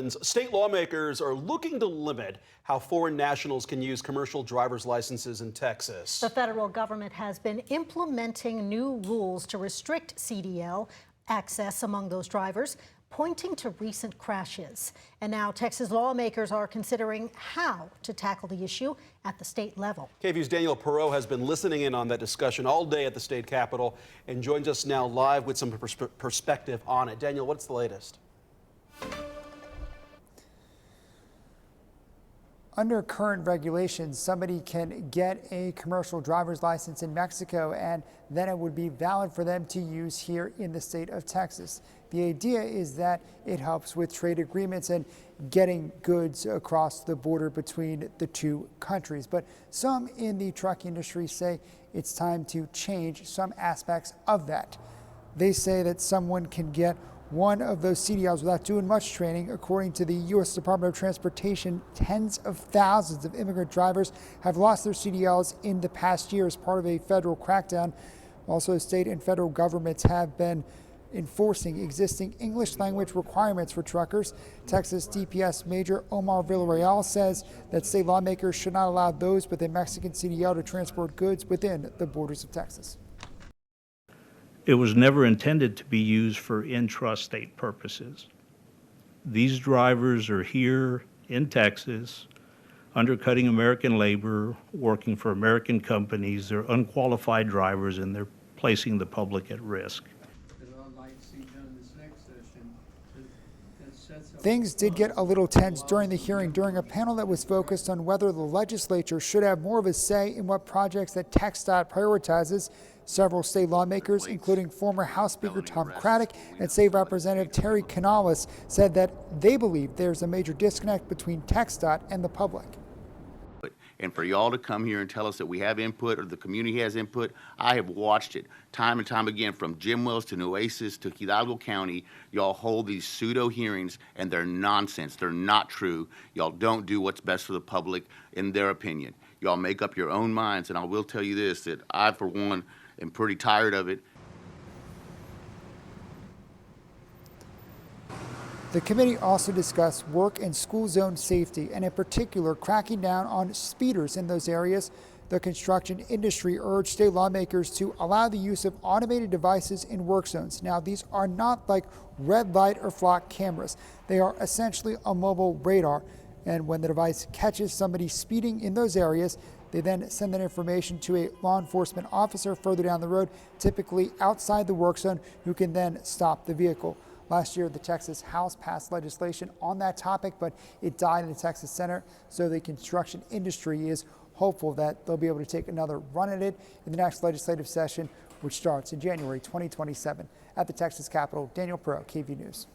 State lawmakers are looking to limit how foreign nationals can use commercial driver's licenses in Texas. The federal government has been implementing new rules to restrict CDL access among those drivers, pointing to recent crashes. And now Texas lawmakers are considering how to tackle the issue at the state level. KVUE's Daniel Perot has been listening in on that discussion all day at the state capitol and joins us now live with some perspective on it. Daniel, what's the latest? Under current regulations, somebody can get a commercial driver's license in Mexico, and then it would be valid for them to use here in the state of Texas. The idea is that it helps with trade agreements and getting goods across the border between the two countries. But some in the truck industry say it's time to change some aspects of that. They say that someone can get one of those CDLs without doing much training. According to the U.S. Department of Transportation, tens of thousands of immigrant drivers have lost their CDLs in the past year as part of a federal crackdown. Also, state and federal governments have been enforcing existing English language requirements for truckers. Texas DPS Major Omar Villarreal says that state lawmakers should not allow those with a Mexican CDL to transport goods within the borders of Texas. It was never intended to be used for intrastate purposes. These drivers are here in Texas, undercutting American labor, working for American companies. They're unqualified drivers, and they're placing the public at risk. Things did get a little tense during the hearing, during a panel that was focused on whether the legislature should have more of a say in what projects that TxDOT prioritizes. Several state lawmakers, including former House Speaker Tom Craddock and State Representative Terry Canales, said that they believe there's a major disconnect between TxDOT and the public. And for y'all to come here and tell us that we have input or the community has input, I have watched it time and time again, from Jim Wells to Nueces to Hidalgo County. Y'all hold these pseudo hearings and they're nonsense. They're not true. Y'all don't do what's best for the public in their opinion. Y'all make up your own minds, and I will tell you this, that I, for one, am pretty tired of it. The committee also discussed work and school zone safety, and in particular cracking down on speeders in those areas. The construction industry urged state lawmakers to allow the use of automated devices in work zones. Now, these are not like red light or flock cameras. They are essentially a mobile radar, and when the device catches somebody speeding in those areas, they then send that information to a law enforcement officer further down the road, typically outside the work zone, who can then stop the vehicle. Last year, the Texas House passed legislation on that topic, but it died in the Texas Senate. So the construction industry is hopeful that they'll be able to take another run at it in the next legislative session, which starts in January 2027. At the Texas Capitol, Daniel Perot, KVUE News.